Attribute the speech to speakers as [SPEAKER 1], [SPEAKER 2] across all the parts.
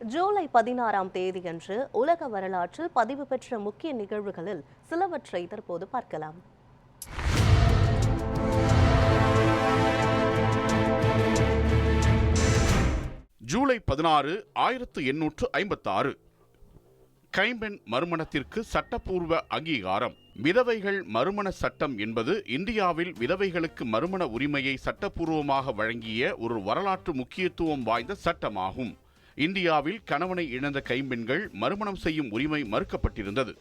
[SPEAKER 1] ஜூலை 16ஆம் தேதியன்று உலக வரலாற்றில் பதிவு பெற்ற முக்கிய நிகழ்வுகளில் சிலவற்றை தற்போது பார்க்கலாம்.
[SPEAKER 2] ஜூலை 16, 1856 கைம்பெண் மறுமணத்திற்கு சட்டப்பூர்வ அங்கீகாரம். விதவைகள் மறுமண சட்டம் என்பது இந்தியாவில் விதவைகளுக்கு மறுமண உரிமையை சட்டப்பூர்வமாக வழங்கிய ஒரு வரலாற்று முக்கியத்துவம் வாய்ந்த சட்டமாகும். இந்தியாவில் கணவனை இழந்த கைம்பெண்கள் மறுமணம் செய்யும் உரிமை மறுக்கப்பட்டிருந்தது.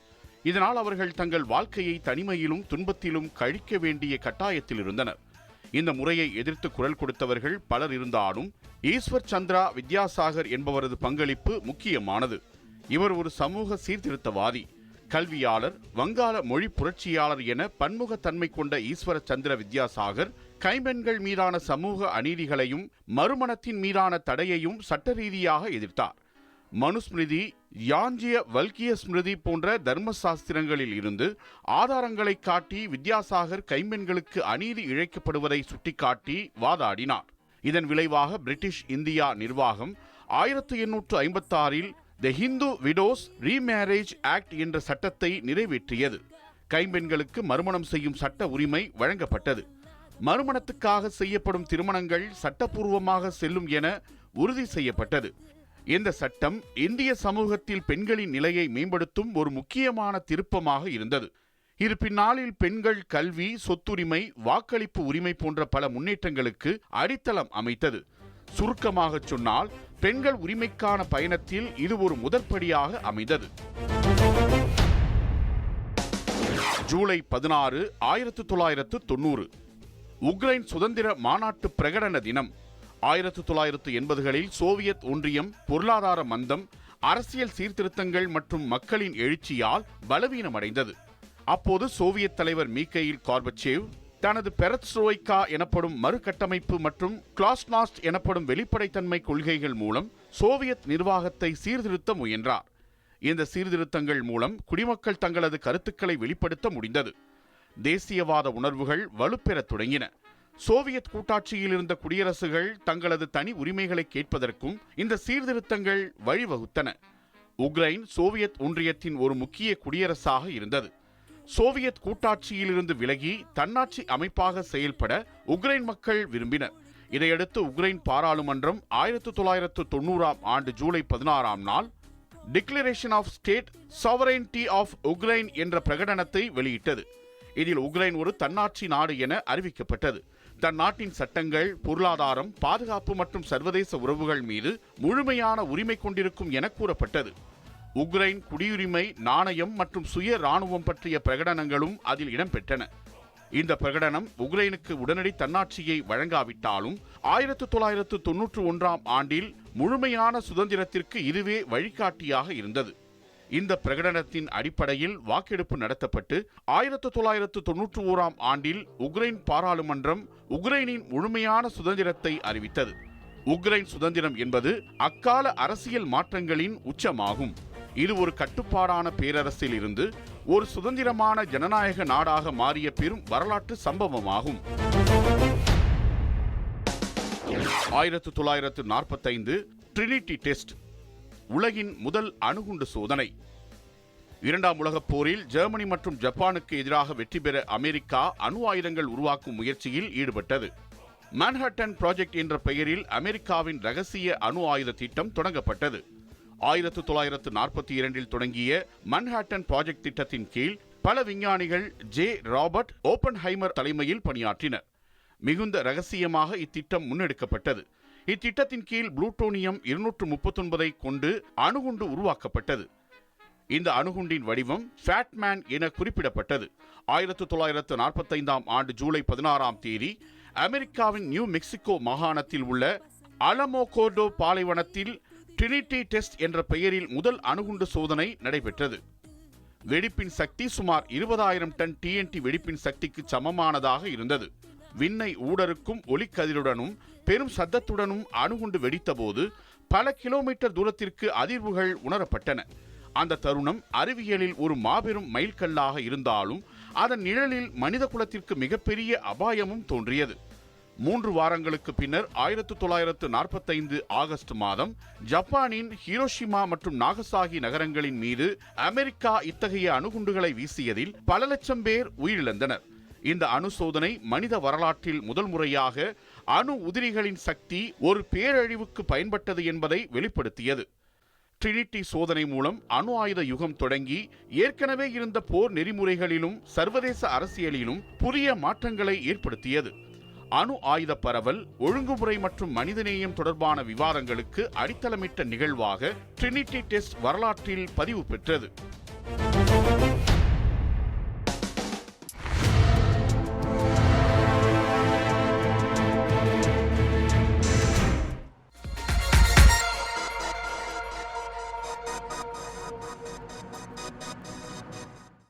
[SPEAKER 2] இதனால் அவர்கள் தங்கள் வாழ்க்கையை தனிமையிலும் துன்பத்திலும் கழிக்க வேண்டிய கட்டாயத்தில் இருந்தனர். இந்த முறையை எதிர்த்து குரல் கொடுத்தவர்கள் பலர் இருந்தாலும் ஈஸ்வர் சந்திரா வித்யாசாகர் என்பவரது பங்களிப்பு முக்கியமானது. இவர் ஒரு சமூக சீர்திருத்தவாதி, கல்வியாளர், வங்காள மொழி புரட்சியாளர் என பன்முகத்தன்மை கொண்ட ஈஸ்வர சந்திர வித்யாசாகர் கைம்பெண்கள் மீதான சமூக அநீதிகளையும் மறுமணத்தின் மீதான தடையையும் சட்ட ரீதியாக எதிர்த்தார். மனுஸ்மிருதி, யாஞ்சிய வல்கிய ஸ்மிருதி போன்ற தர்ம சாஸ்திரங்களில் இருந்து ஆதாரங்களை காட்டி வித்யாசாகர் கைம்பெண்களுக்கு அநீதி இழைக்கப்படுவதை சுட்டிக்காட்டி வாதாடினார். இதன் விளைவாக பிரிட்டிஷ் இந்தியா நிர்வாகம் 1856இல் தி ஹிந்து விடோஸ் ரீமேரேஜ் ஆக்ட் என்ற சட்டத்தை நிறைவேற்றியது. கைம்பெண்களுக்கு மறுமணம் செய்யும் சட்ட உரிமை வழங்கப்பட்டது. மறுமணத்துக்காக செய்யப்படும் திருமணங்கள் சட்டப்பூர்வமாக செல்லும் என உறுதி செய்யப்பட்டது. இந்த சட்டம் இந்திய சமூகத்தில் பெண்களின் நிலையை மேம்படுத்தும் ஒரு முக்கியமான திருப்பமாக இருந்தது. இது பின்னாளில் பெண்கள் கல்வி, சொத்துரிமை, வாக்களிப்பு உரிமை போன்ற பல முன்னேற்றங்களுக்கு அடித்தளம் அமைத்தது. சுருக்கமாக சொன்னால், பெண்கள் உரிமைக்கான பயணத்தில் இது ஒரு முதற்படியாக அமைந்தது. ஜூலை 16, 1990 உக்ரைன் சுதந்திர மாநாட்டு பிரகடன தினம். 1980களில் சோவியத் ஒன்றியம் பொருளாதார மந்தம், அரசியல் சீர்திருத்தங்கள் மற்றும் மக்களின் எழுச்சியால் பலவீனமடைந்தது. அப்போது சோவியத் தலைவர் மீகையில் கார்பச்சேவ் தனது பெரத்ஸ்ட்ரோய்கா எனப்படும் மறுகட்டமைப்பு மற்றும் கிளாஸ்நாஸ்ட் எனப்படும் வெளிப்படைத்தன்மை கொள்கைகள் மூலம் சோவியத் நிர்வாகத்தை சீர்திருத்த முயன்றார். இந்த சீர்திருத்தங்கள் மூலம் குடிமக்கள் தங்களது கருத்துக்களை வெளிப்படுத்த முடிந்தது. தேசியவாத உணர்வுகள் வலுப்பெறத் தொடங்கின. சோவியத் கூட்டாட்சியில் இருந்த குடியரசுகள் தங்களது தனி உரிமைகளை கேட்பதற்கும் இந்த சீர்திருத்தங்கள் வழிவகுத்தன. உக்ரைன் சோவியத் ஒன்றியத்தின் ஒரு முக்கிய குடியரசாக இருந்தது. சோவியத் கூட்டாட்சியிலிருந்து விலகி தன்னாட்சி அமைப்பாக செயல்பட உக்ரைன் மக்கள் விரும்பினர். இதையடுத்து உக்ரைன் பாராளுமன்றம் 1990ஆம் ஆண்டு ஜூலை 16ஆம் நாள் declaration of state sovereignty of Ukraine என்ற பிரகடனத்தை வெளியிட்டது. இதில் உக்ரைன் ஒரு தன்னாட்சி நாடு என அறிவிக்கப்பட்டது. தன் நாட்டின் சட்டங்கள், பொருளாதாரம், பாதுகாப்பு மற்றும் சர்வதேச உறவுகள் மீது முழுமையான உரிமை கொண்டிருக்கும் என கூறப்பட்டது. உக்ரைன் குடியுரிமை, நாணயம் மற்றும் சுய இராணுவம் பற்றிய பிரகடனங்களும் அதில் இடம்பெற்றன. இந்த பிரகடனம் உக்ரைனுக்கு உடனடி தன்னாட்சியை வழங்காவிட்டாலும் 1991ஆம் ஆண்டில் முழுமையான சுதந்திரத்திற்கு இதுவே வழிகாட்டியாக இருந்தது. இந்த பிரகடனத்தின் அடிப்படையில் வாக்கெடுப்பு நடத்தப்பட்டு 1991ஆம் ஆண்டில் உக்ரைன் பாராளுமன்றம் உக்ரைனின் முழுமையான சுதந்திரத்தை அறிவித்தது. உக்ரைன் சுதந்திரம் என்பது அக்கால அரசியல் மாற்றங்களின் உச்சமாகும். இது ஒரு கட்டுப்பாடான பேரரசில் இருந்து ஒரு சுதந்திரமான ஜனநாயக நாடாக மாறிய பெரும் வரலாற்று சம்பவமாகும். 1945 ட்ரினிட்டி டெஸ்ட், உலகின் முதல் அணுகுண்டு சோதனை. இரண்டாம் உலகப் போரில் ஜெர்மனி மற்றும் ஜப்பானுக்கு எதிராக வெற்றி பெற அமெரிக்கா அணு ஆயுதங்கள் உருவாக்கும் முயற்சியில் ஈடுபட்டது. மான்ஹாட்டன் ப்ராஜெக்ட் என்ற பெயரில் அமெரிக்காவின் ரகசிய அணு ஆயுத திட்டம் தொடங்கப்பட்டது. 1942இல் தொடங்கிய மன்ஹாட்டன் ப்ராஜெக்ட் திட்டத்தின் கீழ் பல விஞ்ஞானிகள் ஜே. ராபர்ட் ஓப்பன்ஹைமர் தலைமையில் பணியாற்றினர். மிகுந்த ரகசியமாக இத்திட்டம் முன்னெடுக்கப்பட்டது. இத்திட்டத்தின் கீழ் புளூட்டோனியம் 239 கொண்டு அணுகுண்டு உருவாக்கப்பட்டது. இந்த அணுகுண்டின் வடிவம் ஃபேட்மேன் என குறிப்பிடப்பட்டது. 1945ஆம் ஆண்டு ஜூலை 16ஆம் தேதி அமெரிக்காவின் நியூ மெக்சிகோ மாகாணத்தில் உள்ள அலமோகோர்டோ பாலைவனத்தில் ட்ரினிட்டி டெஸ்ட் என்ற பெயரில் முதல் அணுகுண்டு சோதனை நடைபெற்றது. வெடிப்பின் சக்தி சுமார் 20,000 டன் TNT வெடிப்பின் சக்திக்கு சமமானதாக இருந்தது. விண்ணை ஊடருக்கும் ஒலிக்கதிருடனும் பெரும் சத்தத்துடனும் அணுகுண்டு வெடித்தபோது பல கிலோமீட்டர் தூரத்திற்கு அதிர்வுகள் உணரப்பட்டன. அந்த தருணம் அறிவியலில் ஒரு மாபெரும் மைல்கல்லாக இருந்தாலும் அதன் நிழலில் மனித குலத்திற்கு மிகப்பெரிய அபாயமும் தோன்றியது. 3 வாரங்களுக்கு பின்னர் 1945 ஆகஸ்ட் மாதம் ஜப்பானின் ஹிரோஷிமா மற்றும் நாகசாகி நகரங்களின் மீது அமெரிக்கா இத்தகைய அணுகுண்டுகளை வீசியதில் பல லட்சம் பேர் உயிரிழந்தனர். இந்த அணு சோதனை மனித வரலாற்றில் முதல் முறையாக அணு உதிரிகளின் சக்தி ஒரு பேரழிவுக்கு பயன்பட்டது என்பதை வெளிப்படுத்தியது. ட்ரினிட்டி சோதனை மூலம் அணு ஆயுத யுகம் தொடங்கி ஏற்கனவே இருந்த போர் நெறிமுறைகளிலும் சர்வதேச அரசியலிலும் புதிய மாற்றங்களை ஏற்படுத்தியது. அணு ஆயுத பரவல், ஒழுங்குமுறை மற்றும் மனிதநேயம் தொடர்பான விவாதங்களுக்கு அடித்தளமிட்ட நிகழ்வாக ட்ரினிட்டி டெஸ்ட் வரலாற்றில் பதிவு பெற்றது.